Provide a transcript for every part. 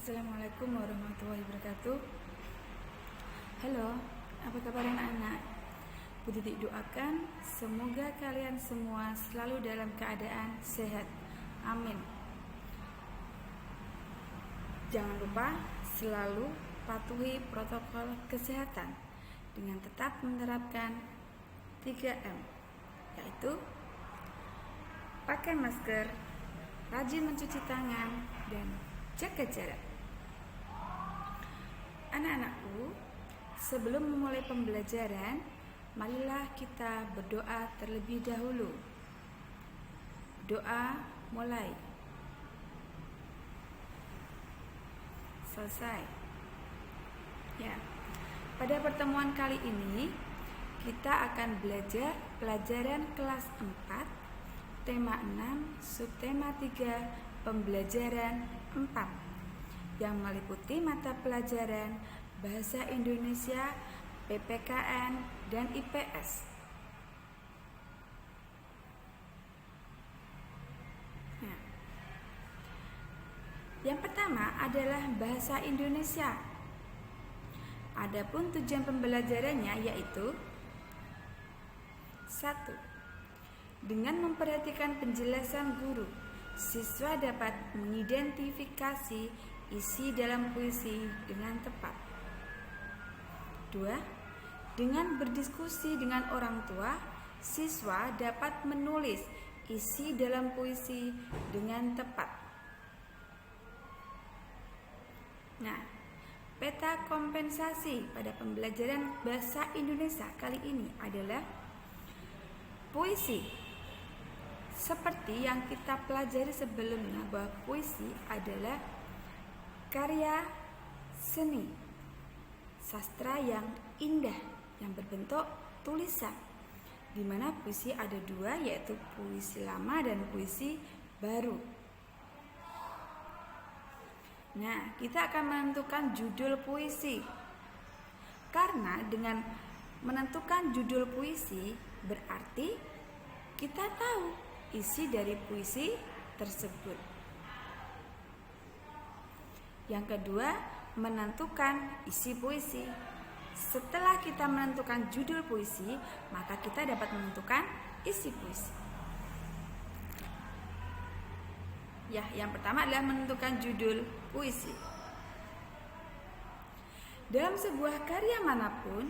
Assalamualaikum warahmatullahi wabarakatuh. Halo, apa kabar anak-anak? Bu Titik doakan semoga kalian semua selalu dalam keadaan sehat. Amin. Jangan lupa selalu patuhi protokol kesehatan dengan tetap menerapkan 3M, yaitu pakai masker, rajin mencuci tangan, dan jaga jarak. Anak-anakku, sebelum memulai pembelajaran, marilah kita berdoa terlebih dahulu. Doa mulai. Selesai. Ya. Pada pertemuan kali ini, kita akan belajar pelajaran kelas 4, tema 6, subtema 3, pembelajaran 4 yang meliputi mata pelajaran Bahasa Indonesia, PPKN, dan IPS. Nah, yang pertama adalah Bahasa Indonesia. Adapun tujuan pembelajarannya yaitu 1. Dengan memperhatikan penjelasan guru, siswa dapat mengidentifikasi isi dalam puisi dengan tepat. 2. Dengan berdiskusi dengan orang tua, siswa dapat menulis isi dalam puisi dengan tepat. Nah, peta kompensasi pada pembelajaran Bahasa Indonesia kali ini adalah puisi. Seperti yang kita pelajari sebelumnya, bahwa puisi adalah karya seni, sastra yang indah, yang berbentuk tulisan, di mana puisi ada dua, yaitu puisi lama dan puisi baru. Nah, kita akan menentukan judul puisi. Karena dengan menentukan judul puisi, berarti kita tahu isi dari puisi tersebut. Yang kedua, menentukan isi puisi. Setelah kita menentukan judul puisi, maka kita dapat menentukan isi puisi. Ya, yang pertama adalah menentukan judul puisi. Dalam sebuah karya manapun,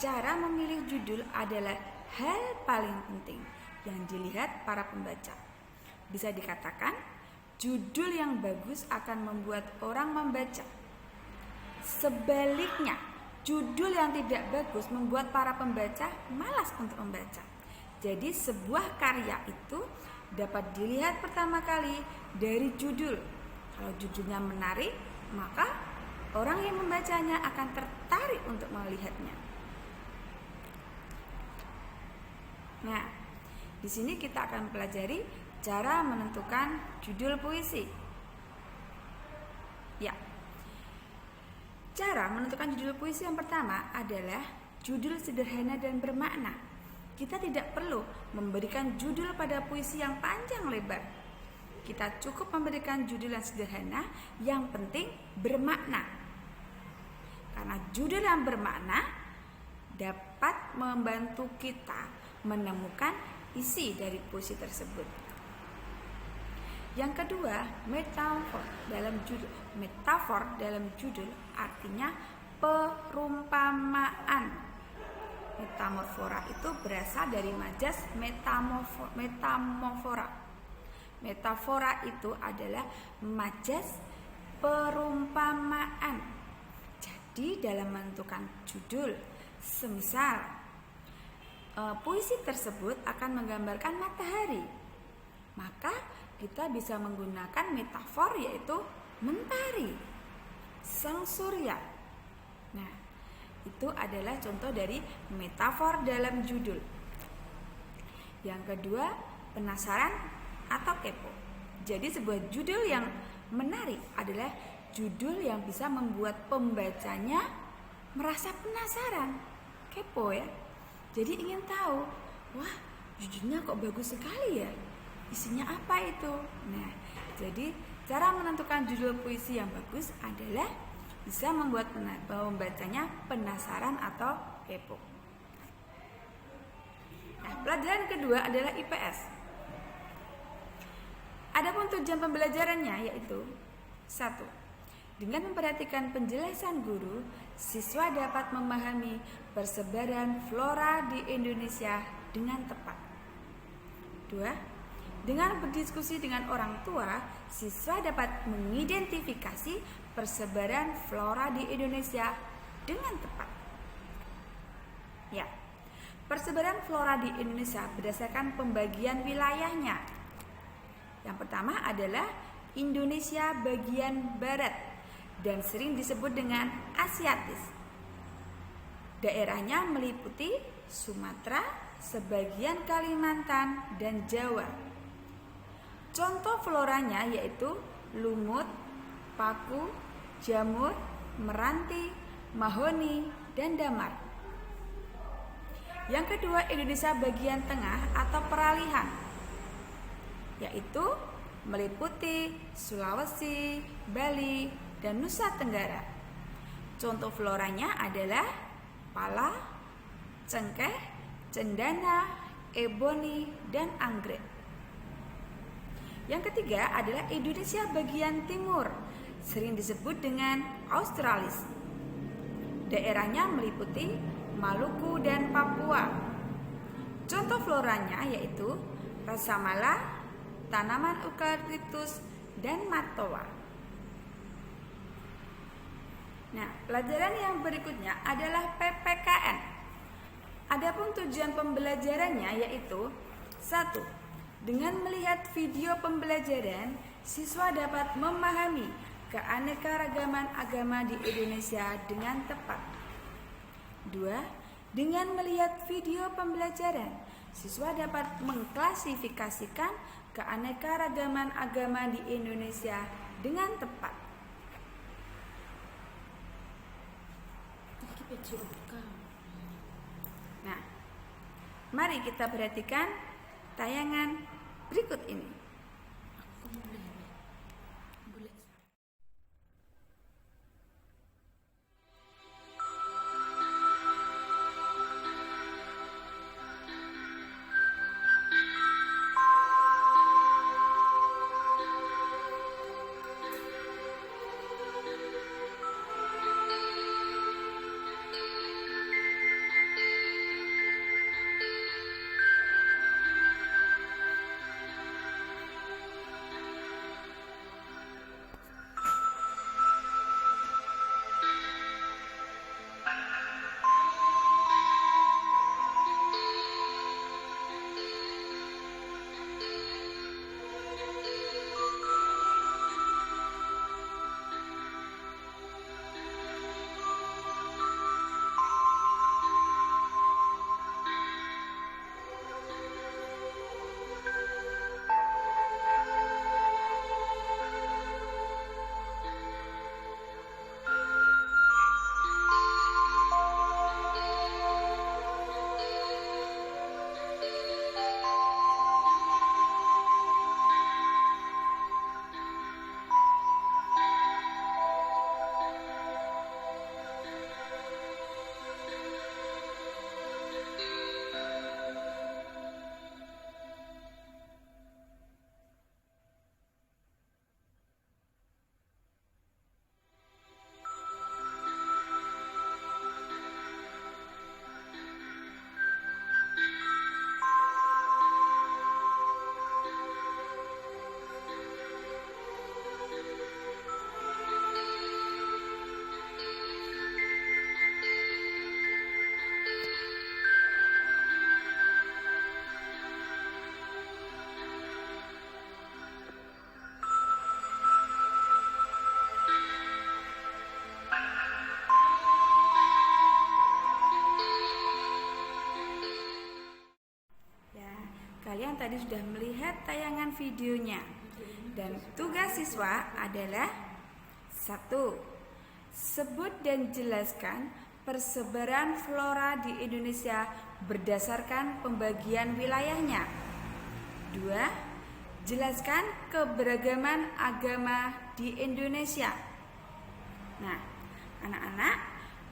cara memilih judul adalah hal paling penting yang dilihat para pembaca. Bisa dikatakan, judul yang bagus akan membuat orang membaca. Sebaliknya, judul yang tidak bagus membuat para pembaca malas untuk membaca. Jadi sebuah karya itu dapat dilihat pertama kali dari judul. Kalau judulnya menarik, maka orang yang membacanya akan tertarik untuk melihatnya. Nah, di sini kita akan pelajari cara menentukan judul puisi. Ya. Cara menentukan judul puisi yang pertama adalah judul sederhana dan bermakna. Kita tidak perlu memberikan judul pada puisi yang panjang lebar. Kita cukup memberikan judul yang sederhana, yang penting bermakna. Karena judul yang bermakna dapat membantu kita menemukan isi dari puisi tersebut. Yang kedua, metafor dalam judul. Metafor dalam judul artinya perumpamaan. Metamorfora itu berasal dari majas metamorfora. Metafora itu adalah majas perumpamaan. Jadi dalam menentukan judul, semisal puisi tersebut akan menggambarkan matahari, maka kita bisa menggunakan metafor, yaitu mentari, sang surya. Nah, itu adalah contoh dari metafor dalam judul. Yang kedua, penasaran atau kepo. Jadi sebuah judul yang menarik adalah judul yang bisa membuat pembacanya merasa penasaran, kepo ya. Jadi ingin tahu, wah judulnya kok bagus sekali ya, isinya apa itu. Nah, jadi Cara menentukan judul puisi yang bagus adalah bisa membuat pembacanya penasaran atau kepo. Nah, pelajaran kedua adalah IPS. Adapun tujuan pembelajarannya yaitu 1. Dengan memperhatikan penjelasan guru, siswa dapat memahami persebaran flora di Indonesia dengan tepat. 2. Dengan berdiskusi dengan orang tua, siswa dapat mengidentifikasi persebaran flora di Indonesia dengan tepat. Ya, persebaran flora di Indonesia berdasarkan pembagian wilayahnya. Yang pertama adalah Indonesia bagian barat dan sering disebut dengan Asiatis. Daerahnya meliputi Sumatera, sebagian Kalimantan, dan Jawa. Contoh floranya yaitu lumut, paku, jamur, meranti, mahoni, dan damar. Yang kedua, Indonesia bagian tengah atau peralihan, yaitu meliputi Sulawesi, Bali, dan Nusa Tenggara. Contoh floranya adalah pala, cengkeh, cendana, eboni, dan anggrek. Yang ketiga adalah Indonesia bagian timur, sering disebut dengan Australis. Daerahnya meliputi Maluku dan Papua. Contoh floranya yaitu rasamala, tanaman eukaliptus, dan matoa. Nah, pelajaran yang berikutnya adalah PPKN. Adapun tujuan pembelajarannya yaitu 1. Dengan melihat video pembelajaran, siswa dapat memahami keanekaragaman agama di Indonesia dengan tepat. 2. Dengan melihat video pembelajaran, siswa dapat mengklasifikasikan keanekaragaman agama di Indonesia dengan tepat. Nah, mari kita perhatikan tayangan berikut ini. Kalian tadi sudah melihat tayangan videonya. Dan tugas siswa adalah 1. Sebut dan jelaskan persebaran flora di Indonesia berdasarkan pembagian wilayahnya. 2. Jelaskan keberagaman agama di Indonesia. Nah, anak-anak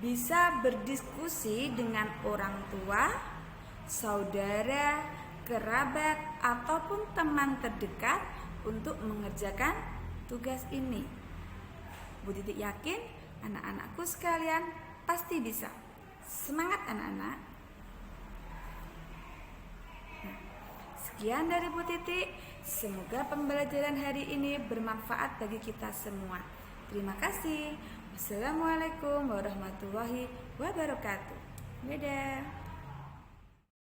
bisa berdiskusi dengan orang tua, saudara, kerabat, ataupun teman terdekat untuk mengerjakan tugas ini. Bu Titik yakin anak-anakku sekalian pasti bisa. Semangat anak-anak. Sekian dari Bu Titik. Semoga pembelajaran hari ini bermanfaat bagi kita semua. Terima kasih. Wassalamualaikum warahmatullahi wabarakatuh. Dadah.